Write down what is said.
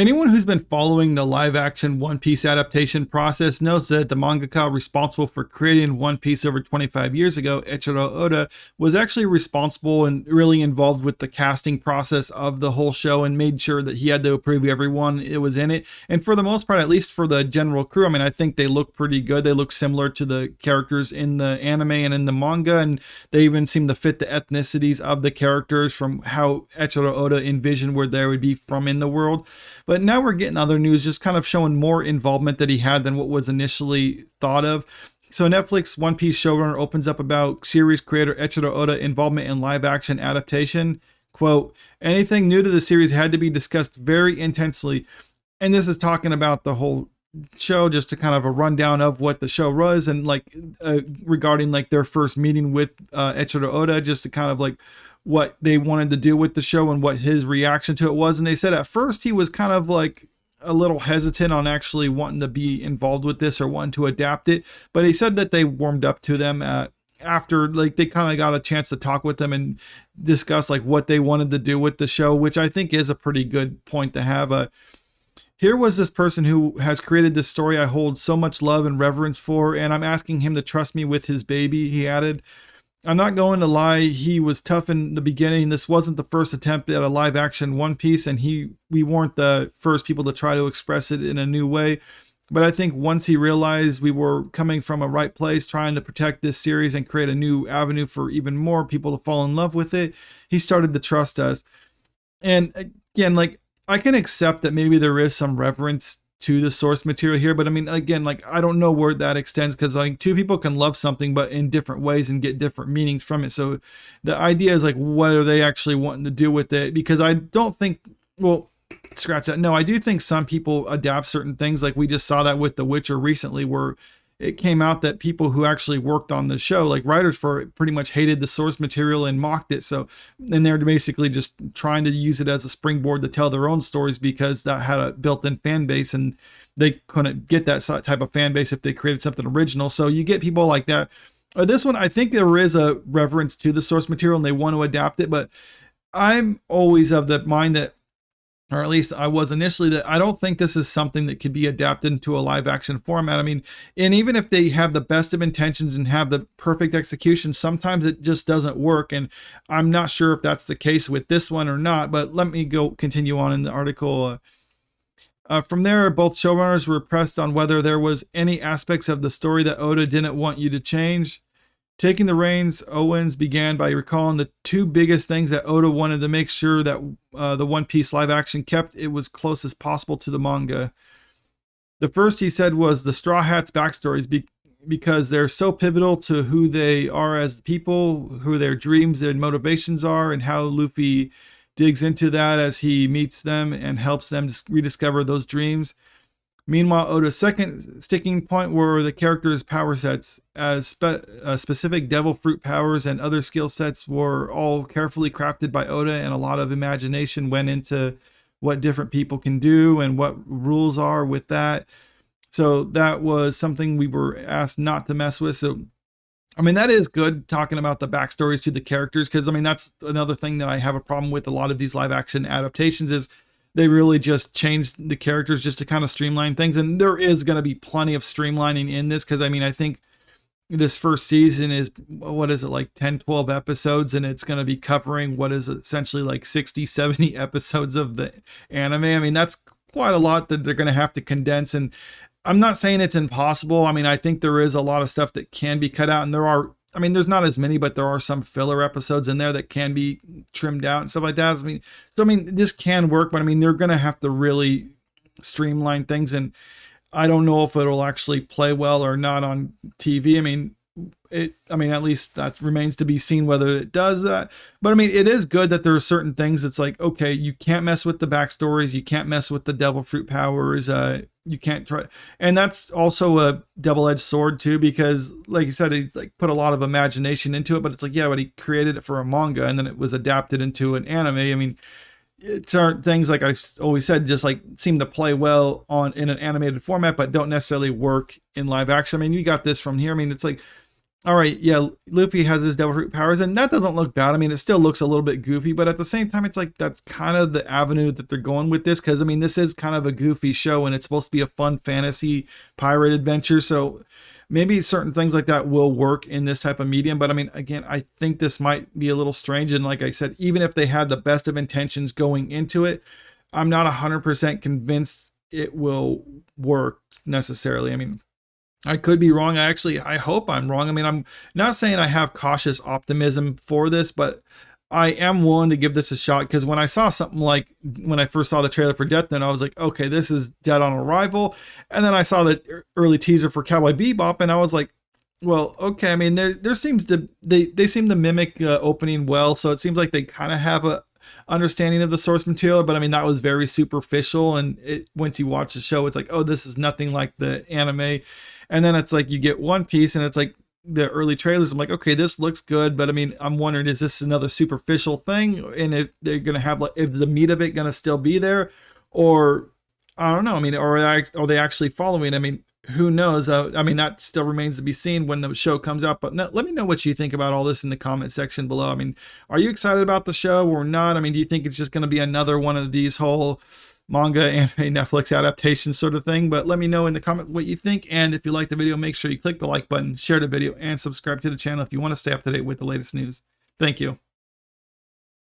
Anyone who's been following the live action One Piece adaptation process knows that the mangaka responsible for creating One Piece over 25 years ago, Eiichiro Oda, was actually responsible and really involved with the casting process of the whole show and made sure that he had to approve everyone it was in it. And for the most part, at least for the general crew, I mean, I think they look pretty good. They look similar to the characters in the anime and in the manga, and they even seem to fit the ethnicities of the characters from how Eiichiro Oda envisioned where they would be from in the world. But now we're getting other news just kind of showing more involvement that he had than what was initially thought of. So Netflix One Piece showrunner opens up about series creator Eiichiro Oda involvement in live action adaptation. Quote, anything new to the series had to be discussed very intensely. And this is talking about the whole show, just to kind of a rundown of what the show was and like regarding like their first meeting with Eiichiro Oda, just to kind of like what they wanted to do with the show and what his reaction to it was. And they said at first he was kind of like a little hesitant on actually wanting to be involved with this or wanting to adapt it. But he said that they warmed up to them after like they kind of got a chance to talk with them and discuss like what they wanted to do with the show, which I think is a pretty good point to have. Here was this person who has created this story I hold so much love and reverence for, and I'm asking him to trust me with his baby, he added. I'm not going to lie, he was tough in the beginning. This wasn't the first attempt at a live action One Piece, and we weren't the first people to try to express it in a new way. But I think once he realized we were coming from a right place, trying to protect this series and create a new avenue for even more people to fall in love with it, he started to trust us. And again, like, I can accept that maybe there is some reverence to the source material here, but I mean, again, like, I don't know where that extends, because like two people can love something but in different ways and get different meanings from it. So the idea is like, what are they actually wanting to do with it? Because I don't think, well, scratch that. No, I do think some people adapt certain things. Like we just saw that with The Witcher recently, where it came out that people who actually worked on the show, like writers for it, pretty much hated the source material and mocked it. So, and they're basically just trying to use it as a springboard to tell their own stories, because that had a built-in fan base and they couldn't get that type of fan base if they created something original. So you get people like that. This one, I think there is a reverence to the source material and they want to adapt it, but I'm always of the mind that, or at least I was initially, that I don't think this is something that could be adapted into a live action format. I mean, and even if they have the best of intentions and have the perfect execution, sometimes it just doesn't work. And I'm not sure if that's the case with this one or not, but let me go continue on in the article. From there, both showrunners were pressed on whether there was any aspects of the story that Oda didn't want you to change. Taking the reins, Owens began by recalling the two biggest things that Oda wanted to make sure that the One Piece live action kept it was close as possible to the manga. The first, he said, was the Straw Hats backstories, because they're so pivotal to who they are as people, who their dreams and motivations are, and how Luffy digs into that as he meets them and helps them rediscover those dreams. Meanwhile, Oda's second sticking point were the characters' power sets, as specific devil fruit powers and other skill sets were all carefully crafted by Oda, and a lot of imagination went into what different people can do and what rules are with that. So that was something we were asked not to mess with. So, I mean, that is good, talking about the backstories to the characters, because, I mean, that's another thing that I have a problem with a lot of these live action adaptations is they really just changed the characters just to kind of streamline things. And there is going to be plenty of streamlining in this, because I mean, I think this first season is, what is it, like 10, 12 episodes, and it's going to be covering what is essentially like 60, 70 episodes of the anime. I mean, that's quite a lot that they're going to have to condense. And I'm not saying it's impossible. I mean, I think there is a lot of stuff that can be cut out, and there are, I mean, there's not as many, but there are some filler episodes in there that can be trimmed out and stuff like that. I mean, this can work, but I mean, they're going to have to really streamline things. And I don't know if it'll actually play well or not on TV. I mean, at least that remains to be seen whether it does that. But I mean, it is good that there are certain things. It's like, okay, you can't mess with the backstories. You can't mess with the devil fruit powers. You can't try. And that's also a double-edged sword too, because like you said, he like put a lot of imagination into it, but it's like, yeah, but he created it for a manga and then it was adapted into an anime. I mean, it's aren't things, like I've always said, just like seem to play well in an animated format, but don't necessarily work in live action. I mean, you got this from here. I mean, it's like, All right, yeah, Luffy has his devil fruit powers, and that doesn't look bad. I mean, it still looks a little bit goofy, but at the same time, it's like that's kind of the avenue that they're going with this, because I mean, this is kind of a goofy show, and it's supposed to be a fun fantasy pirate adventure. So maybe certain things like that will work in this type of medium. But I mean, again, I think this might be a little strange. And like I said, even if they had the best of intentions going into it, I'm not 100% convinced it will work necessarily. I mean, I could be wrong. I hope I'm wrong. I mean, I'm not saying I have cautious optimism for this, but I am willing to give this a shot, because when I saw something like when I first saw the trailer for Death Note, I was like, okay, this is dead on arrival. And then I saw the early teaser for Cowboy Bebop, and I was like, well, okay. I mean, there seems to they seem to mimic opening well, so it seems like they kind of have a understanding of the source material. But I mean, that was very superficial, and once you watch the show, it's like, oh, this is nothing like the anime. And then it's like you get One Piece, and it's like the early trailers, I'm like, okay, this looks good, but I mean, I'm wondering, is this another superficial thing? And if they're gonna have, like, if the meat of it gonna still be there, or I don't know. I mean, or are they actually following? I mean, who knows? I mean, that still remains to be seen when the show comes out. But no, let me know what you think about all this in the comment section below. I mean, are you excited about the show or not? I mean, do you think it's just going to be another one of these whole manga, anime, Netflix adaptation sort of thing? But let me know in the comment what you think. And if you like the video, make sure you click the like button, share the video, and subscribe to the channel if you want to stay up to date with the latest news. Thank you.